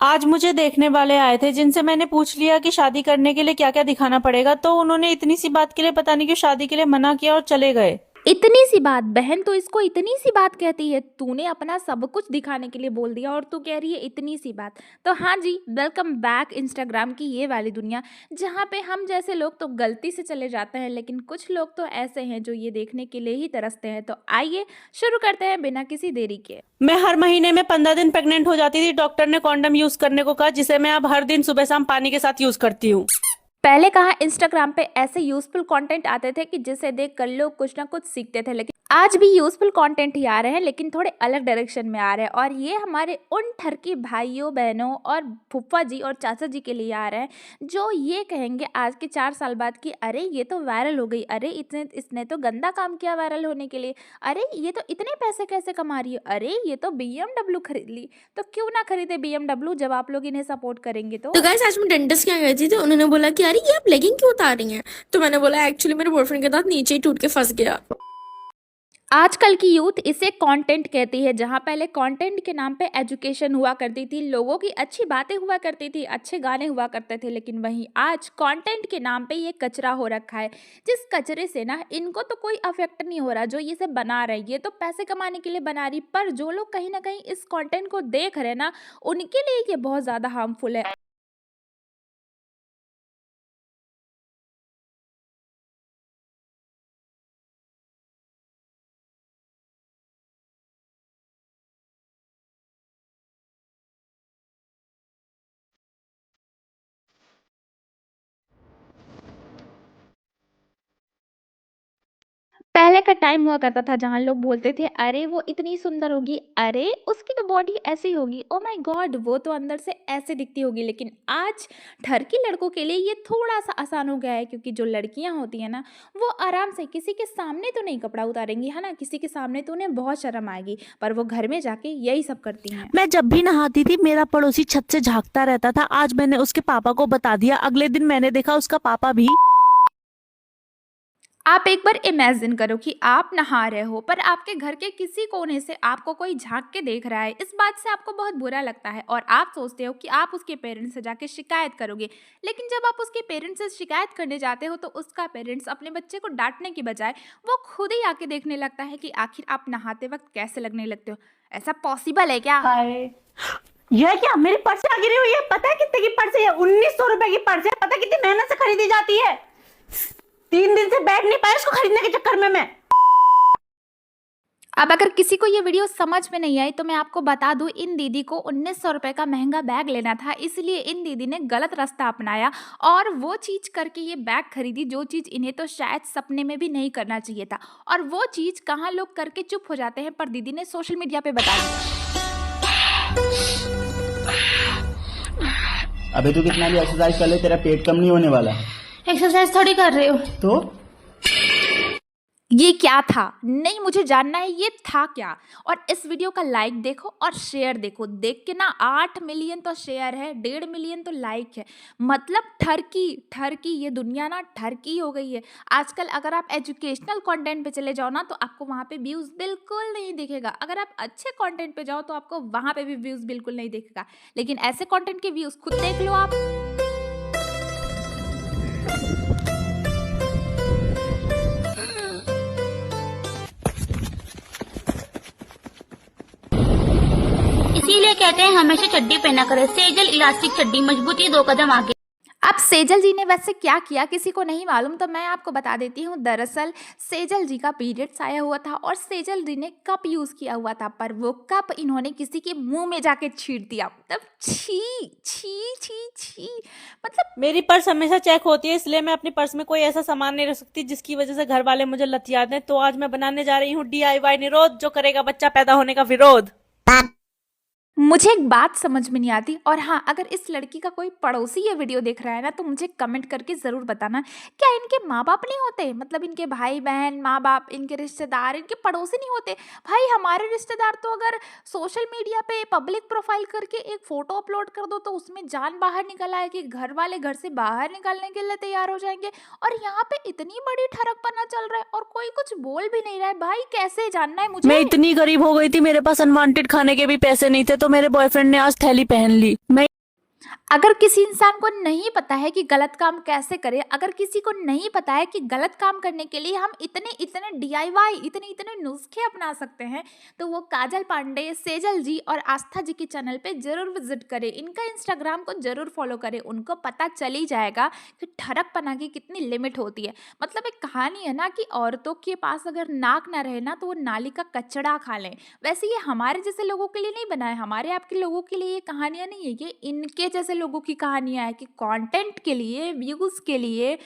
आज मुझे देखने वाले आए थे जिनसे मैंने पूछ लिया कि शादी करने के लिए क्या क्या दिखाना पड़ेगा, तो उन्होंने इतनी सी बात के लिए पता नहीं क्यों शादी के लिए मना किया और चले गए। इतनी सी बात बहन, तो इसको इतनी सी बात कहती है? तूने अपना सब कुछ दिखाने के लिए बोल दिया और तू कह रही है इतनी सी बात। तो हाँ जी, वेलकम बैक इंस्टाग्राम की ये वाली दुनिया, जहाँ पे हम जैसे लोग तो गलती से चले जाते हैं, लेकिन कुछ लोग तो ऐसे हैं जो ये देखने के लिए ही तरसते हैं। तो आइए शुरू करते हैं बिना किसी देरी के। मैं हर महीने में 15 दिन प्रेग्नेंट हो जाती थी। डॉक्टर ने कॉन्डम यूज करने को कहा, जिसे मैं अब हर दिन सुबह शाम पानी के साथ यूज करती हूँ। पहले कहा इंस्टाग्राम पे ऐसे यूजफुल कंटेंट आते थे कि जिसे देख कर लोग कुछ ना कुछ सीखते थे, लेकिन आज भी यूजफुल कंटेंट ही आ रहे हैं, लेकिन थोड़े अलग डायरेक्शन में आ रहे हैं। और ये हमारे उन ठरकी भाइयों बहनों और फूफा जी और चाचा जी के लिए आ रहे हैं जो ये कहेंगे आज के 4 साल बाद कि अरे ये तो वायरल हो गई, अरे इतने इसने तो गंदा काम किया वायरल होने के लिए, अरे ये तो इतने पैसे कैसे कमा रही है, अरे ये तो BMW खरीद ली। तो क्यों ना खरीदे BMW जब आप लोग इन्हें सपोर्ट करेंगे तो गाइस आज मैं डेंटिस्ट के यहाँ गई थी, तो उन्होंने बोला कि अरे ये आप लेगिंग क्यों उतार रही हैं। तो मैंने बोला एक्चुअली मेरे बॉयफ्रेंड के दांत नीचे ही टूट के फंस गया। आजकल की यूथ इसे कंटेंट कहती है, जहां पहले कंटेंट के नाम पे एजुकेशन हुआ करती थी, लोगों की अच्छी बातें हुआ करती थी, अच्छे गाने हुआ करते थे, लेकिन वहीं आज कंटेंट के नाम पे ये कचरा हो रखा है, जिस कचरे से ना इनको तो कोई अफेक्ट नहीं हो रहा। जो ये सब बना रहे ये तो पैसे कमाने के लिए बना रही, पर जो लोग कहीं ना कहीं इस कॉन्टेंट को देख रहे ना, उनके लिए ये बहुत ज़्यादा हार्मफुल है। पहले का टाइम हुआ करता था जहाँ लोग बोलते थे अरे वो इतनी सुंदर होगी, अरे उसकी तो बॉडी ऐसी होगी, ओ माय गॉड वो तो अंदर से ऐसे दिखती होगी। लेकिन आज ठरकी लड़कों के लिए ये थोड़ा सा आसान हो गया है, क्योंकि जो लड़कियां होती हैं ना, वो आराम से किसी के सामने तो नहीं कपड़ा उतारेंगी, है ना, किसी के सामने तो उन्हें बहुत शर्म आएगी, पर वो घर में जाके यही सब करती हैं। मैं जब भी नहाती थी मेरा पड़ोसी छत से झांकता रहता था। आज मैंने उसके पापा को बता दिया। अगले दिन मैंने देखा उसका पापा भी। आप एक बार इमेजिन करो कि आप नहा रहे हो, पर आपके घर के किसी कोने से आपको कोई झांक के देख रहा है। इस बात से आपको बहुत बुरा लगता है और आप सोचते हो कि आप उसके पेरेंट्स से जाके शिकायत करोगे। लेकिन जब आप उसके पेरेंट्स से शिकायत करने जाते हो तो उसका पेरेंट्स अपने बच्चे को डांटने की बजाय वो खुद ही आके देखने लगता है कि आखिर आप नहाते वक्त कैसे लगने लगते हो। ऐसा पॉसिबल है क्या? यह क्या मेरी पर्स आ गिरी हुई है? पता है कितने की पर्स है? 1900 रुपए की पर्स है। पता है कितनी मेहनत से खरीदी जाती है? 3 दिन से बैठ नहीं पाया इसको खरीदने के चक्कर में मैं। अब अगर किसी को ये वीडियो समझ में नहीं आई तो मैं आपको बता दूं, इन दीदी को 1900 रुपए का महंगा बैग लेना था, इसलिए इन दीदी ने गलत रास्ता अपनाया और वो चीज़ करके ये बैग खरीदी जो चीज़ इन्हें तो शायद सपने में भी नहीं करना चाहिए था। और वो चीज़ कहाँ लोग करके चुप हो जाते हैं, पर दीदी ने सोशल मीडिया पे बता दिया। अबे तू कितना भी एक्सरसाइज कर ले तेरा पेट कम नहीं होने वाला। एक्सरसाइज थोड़ी कर रहे हो। तो ये क्या था? नहीं, मुझे जानना है ये था क्या। और इस वीडियो का लाइक देखो और शेयर देखो, देख के ना 8 मिलियन तो शेयर है, 1.5 मिलियन तो लाइक है। मतलब ठरकी ये दुनिया ना ठरकी हो गई है। आजकल अगर आप एजुकेशनल कंटेंट पे चले जाओ ना तो आपको वहाँ पे व्यूज़ बिल्कुल नहीं दिखेगा। अगर आप अच्छे कंटेंट पे जाओ तो आपको वहाँ पे भी व्यूज़ बिल्कुल नहीं दिखेगा। लेकिन ऐसे कंटेंट के व्यूज़ खुद देख लो आप। इसीलिए कहते हैं हमेशा चड्डी पहना करें। सेजल इलास्टिक चड्डी, मजबूती 2 कदम आगे। अब सेजल जी ने वैसे क्या किया किसी को नहीं मालूम, तो मैं आपको बता देती हूँ। दरअसल सेजल जी का पीरियड्स आया हुआ था और सेजल जी ने कप यूज़ किया हुआ था, पर वो कप इन्होंने किसी के मुंह में जाके छींट दिया। मतलब छी छी छी छी। मतलब मेरी पर्स हमेशा चेक होती है, इसलिए मैं अपनी पर्स में कोई ऐसा सामान नहीं रख सकती जिसकी वजह से घर वाले मुझे लतिया दें। तो आज मैं बनाने जा रही हूँ DIY निरोध, जो करेगा बच्चा पैदा होने का विरोध। मुझे एक बात समझ में नहीं आती, और हाँ, अगर इस लड़की का कोई पड़ोसी ये वीडियो देख रहा है ना तो मुझे कमेंट करके ज़रूर बताना, क्या इनके माँ बाप नहीं होते? मतलब इनके भाई बहन, माँ बाप, इनके रिश्तेदार, इनके पड़ोसी नहीं होते? भाई हमारे रिश्तेदार तो अगर सोशल मीडिया पे पब्लिक प्रोफाइल करके एक फ़ोटो अपलोड कर दो तो उसमें जान बाहर निकल आएगी, घर वाले घर से बाहर निकलने के लिए तैयार हो जाएंगे। और यहाँ पे इतनी बड़ी ठरकपना चल रहा है और कोई कुछ बोल भी नहीं रहा है। भाई कैसे जानना है मुझे? मैं इतनी गरीब हो गई थी, मेरे पास अनवांटेड खाने के भी पैसे नहीं थे, तो मेरे बॉयफ्रेंड ने आज थैली पहन ली। मैं अगर किसी इंसान को नहीं पता है कि गलत काम कैसे करे, अगर किसी को नहीं पता है कि गलत काम करने के लिए हम इतने इतने DIY इतने इतने नुस्खे अपना सकते हैं, तो वो काजल पांडे, सेजल जी और आस्था जी के चैनल पे जरूर विजिट करें, इनका इंस्टाग्राम को जरूर फॉलो करें। उनको पता चल ही जाएगा कि ठरकपना की कितनी लिमिट होती है। मतलब एक कहानी है ना कि औरतों के पास अगर नाक ना रहे ना तो वो नाली का कचड़ा खा लें। वैसे ये हमारे जैसे लोगों के लिए नहीं बना है, हमारे आपके लोगों के लिए ये कहानियाँ नहीं है, ये इनके जैसे लोगों की कहानियां है कि कंटेंट के लिए, व्यूज के लिए,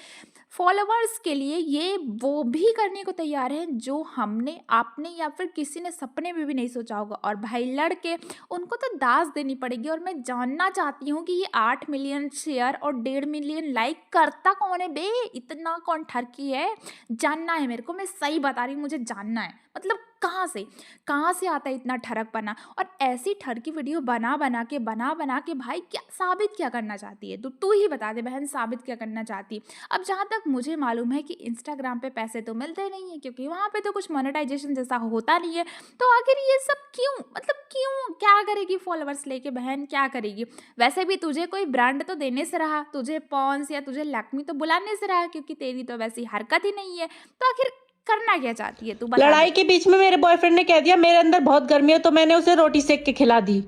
फॉलोअर्स के लिए ये वो भी करने को तैयार हैं जो हमने, आपने या फिर किसी ने सपने में भी नहीं सोचा होगा। और भाई लड़के, उनको तो दाज देनी पड़ेगी। और मैं जानना चाहती हूँ कि ये 8 मिलियन शेयर और 1.5 मिलियन लाइक करता कौन है बे? इतना कौन ठरकी है? जानना है मेरे को, मैं सही बता रही हूँ, मुझे जानना है। मतलब कहाँ से आता है इतना ठरकपना? और ऐसी ठरकी वीडियो बना बना के भाई क्या साबित क्या करना चाहती है? तू ही बता दे बहन, साबित क्या करना चाहती है? अब जहाँ तक मुझे मालूम है कि इंस्टाग्राम पे पैसे तो मिलते नहीं है, क्योंकि वहाँ पे तो कुछ मोनेटाइजेशन जैसा होता नहीं है। तो आखिर ये सब क्यों? मतलब क्यों? क्या करेगी फॉलोअर्स लेके बहन, क्या करेगी? वैसे भी तुझे कोई ब्रांड तो देने से रहा, तुझे पॉन्स या तुझे लैक्मी तो बुलाने से रहा, क्योंकि तेरी तो वैसी हरकत ही नहीं है। तो आखिर करना क्या चाहती है तू, बता दे। लड़ाई के बीच में मेरे बॉयफ्रेंड ने कह दिया मेरे अंदर बहुत गर्मी है, तो मैंने उसे रोटी सेक के खिला दी।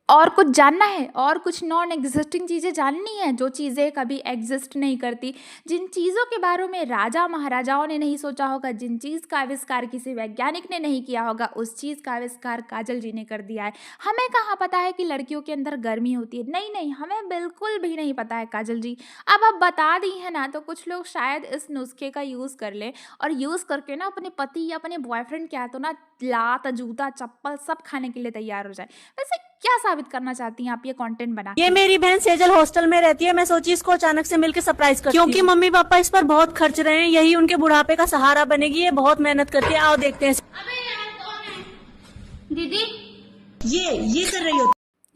और कुछ जानना है? और कुछ नॉन एग्जिस्टिंग चीज़ें जाननी है, जो चीज़ें कभी एग्जिस्ट नहीं करती, जिन चीज़ों के बारे में राजा महाराजाओं ने नहीं सोचा होगा, जिन चीज़ का आविष्कार किसी वैज्ञानिक ने नहीं किया होगा, उस चीज़ का आविष्कार काजल जी ने कर दिया है। हमें कहाँ पता है कि लड़कियों के अंदर गर्मी होती है? नहीं, हमें बिल्कुल भी नहीं पता है काजल जी। अब बता दी है ना, तो कुछ लोग शायद इस नुस्खे का यूज़ कर लें और यूज़ करके ना अपने पति या अपने बॉयफ्रेंड क्या तो ना लात, जूता, चप्पल सब खाने के लिए तैयार हो जाए। वैसे क्या साबित करना चाहती हैं आप ये कंटेंट बना के? ये मेरी बहन सेजल हॉस्टल में रहती है, मैं सोची इसको अचानक से मिलकर सरप्राइज करती हूँ, क्योंकि मम्मी पापा इस पर बहुत खर्च रहे हैं, यही उनके बुढ़ापे का सहारा बनेगी। ये बहुत मेहनत करती है, आओ देखते हैं। दीदी ये कर रही हो?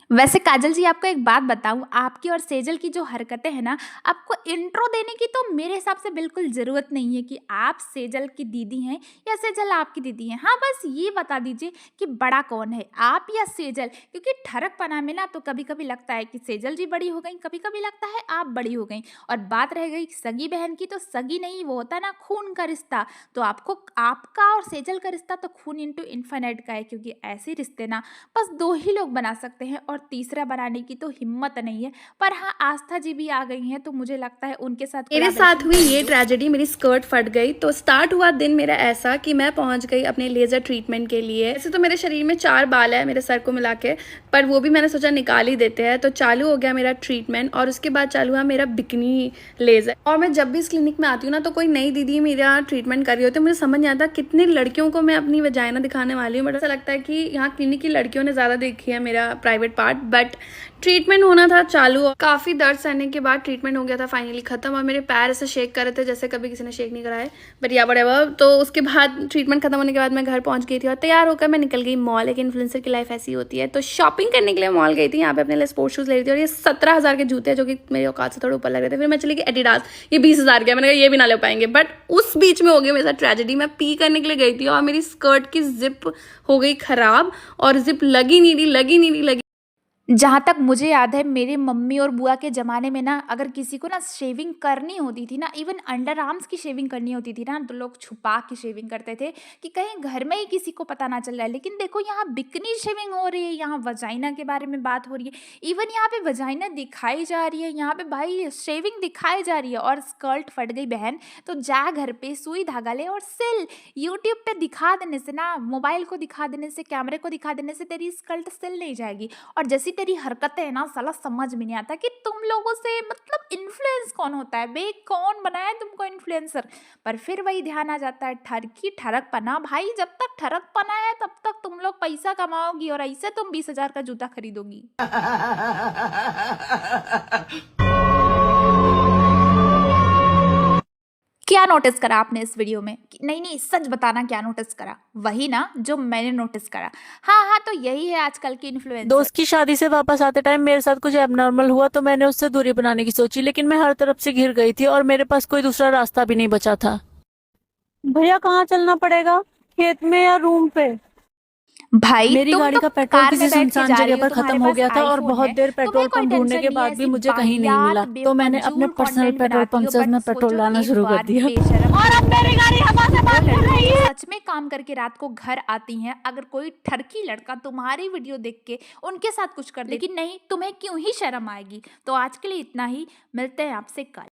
वैसे काजल जी, आपको एक बात बताऊं, आपकी और सेजल की जो हरकतें हैं ना, आपको इंट्रो देने की तो मेरे हिसाब से बिल्कुल ज़रूरत नहीं है कि आप सेजल की दीदी हैं या सेजल आपकी दीदी हैं। हाँ, बस ये बता दीजिए कि बड़ा कौन है, आप या सेजल? क्योंकि ठरकपना में ना तो कभी कभी लगता है कि सेजल जी बड़ी हो गई, कभी कभी लगता है आप बड़ी हो गई। और बात रह गई सगी बहन की, तो सगी नहीं, वो होता है ना खून का रिश्ता। तो आपका और सेजल का रिश्ता तो खून इंटू इन्फिनिट का है, क्योंकि ऐसे रिश्ते ना बस 2 ही लोग बना सकते हैं और तीसरा बनाने की तो हिम्मत नहीं है। पर हाँ, आस्था जी भी आ गई हैं, तो मुझे लगता है उनके साथ मेरे साथ हुई ये ट्रेजेडी, मेरी स्कर्ट फट गई। तो स्टार्ट हुआ दिन मेरा ऐसा कि मैं पहुंच गई अपने लेजर ट्रीटमेंट के लिए। ऐसे तो मेरे शरीर में 4 बाल है मेरे सर को मिला के, पर वो भी मैंने सोचा निकाल ही देते हैं। तो चालू हो गया मेरा ट्रीटमेंट और उसके बाद चालू हुआ मेरा बिकनी लेजर। और मैं जब भी इस क्लिनिक में आती हूँ ना, तो कोई नई दीदी मेरा ट्रीटमेंट कर रही होती है, मुझे समझ नहीं आता कितनी लड़कियों को मैं अपनी वजाइना दिखाने वाली हूँ। बट ऐसा लगता है कि यहाँ क्लिनिक की लड़कियों ने ज़्यादा देखी है मेरा प्राइवेट पार्ट। बट ट्रीटमेंट होना था चालू, काफ़ी दर्द सहने के बाद ट्रीटमेंट हो गया था फाइनली खत्म। और मेरे पैर ऐसे शेक कर रहे थे जैसे कभी किसी ने शेक नहीं कराए, बट या व्हाटएवर। तो उसके बाद ट्रीटमेंट खत्म होने के बाद मैं घर पहुंच गई थी और तैयार होकर मैं निकल गई मॉल। एक इन्फ्लुएंसर की लाइफ ऐसी होती है। तो शॉपिंग करने के लिए मॉल गई थी, यहाँ पे अपने लिए स्पोर्ट्स शूज़ ले रही थी। और ये 17,000 के जूते हैं, जो कि मेरे औकात से थोड़े ऊपर लग रहे थे। फिर मैं चली गई एडिडास, ये 20,000 के, मैंने कहा ये भी ना ले पाएंगे। बट उस बीच में हो गई मेरे साथ ट्रेजेडी। मैं पी करने के लिए गई थी और मेरी स्कर्ट की जिप हो गई खराब और जिप लगी नहीं रही। जहाँ तक मुझे याद है, मेरे मम्मी और बुआ के ज़माने में ना, अगर किसी को ना शेविंग करनी होती थी ना, इवन अंडर आर्म्स की शेविंग करनी होती थी ना, तो लोग छुपा के शेविंग करते थे कि कहीं घर में ही किसी को पता ना चल रहा है। लेकिन देखो, यहाँ बिकनी शेविंग हो रही है, यहाँ वजाइना के बारे में बात हो रही है, इवन यहाँ पे वजाइना दिखाई जा रही है, यहाँ पे भाई शेविंग दिखाई जा रही है। और स्कर्ट फट गई बहन, तो जा घर पे सुई धागा ले और सिल। यूट्यूब पे दिखा देने से ना, मोबाइल को दिखा देने से, कैमरे को दिखा देने से तेरी स्कर्ट सिल नहीं जाएगी। और जैसी तेरी हरकतें है ना, साला समझ में नहीं आता कि तुम लोगों से मतलब इन्फ्लुएंस कौन होता है बे? कौन बनाया तुमको इन्फ्लुएंसर? पर फिर वही ध्यान आ जाता है, ठरकपना। भाई जब तक ठरकपना है तब तक तुम लोग पैसा कमाओगी, और ऐसे तुम 20,000 का जूता खरीदोगी। क्या नोटिस करा आपने इस वीडियो में? नहीं, सच बताना, क्या नोटिस करा? वही ना जो मैंने नोटिस करा। हाँ, तो यही है आजकल की इन्फ्लुएंसर। दोस्त की शादी से वापस आते टाइम मेरे साथ कुछ एबनॉर्मल हुआ, तो मैंने उससे दूरी बनाने की सोची, लेकिन मैं हर तरफ से घिर गई थी और मेरे पास कोई दूसरा रास्ता भी नहीं बचा था। भैया कहाँ चलना पड़ेगा, खेत में या रूम पे? भाई मेरी तुम गाड़ी तो का पेट्रोल कार किसी में बैठ के सुनसान जा रही जगह हो, पर तुम्हारे खत्म हो पास गया था और आईफोन बहुत है, देर तुम्हें पेट्रोल कोई पंप ढूंढने टेंशन के नहीं है, बाद भी ऐसी मुझे कहीं नहीं मिला, वाहियात तो मैंने अपने बेफजूल पर्सनल कंटेंट पेट्रोल बनाती पंप हो, से बट उसमें पेट्रोल सोचो लाना एक शुरू कर बार दिया। बेशरम और अब मेरी गाड़ी हवा से बात कर रही है। सच में काम करके रात को घर आती हैं, अगर कोई ठरकी लड़का तुम्हारी वीडियो देख के उनके साथ कुछ कर दे, लेकिन नहीं, तुम्हें क्यों ही शर्म आएगी। तो आज के लिए इतना ही, मिलते हैं आपसे कल।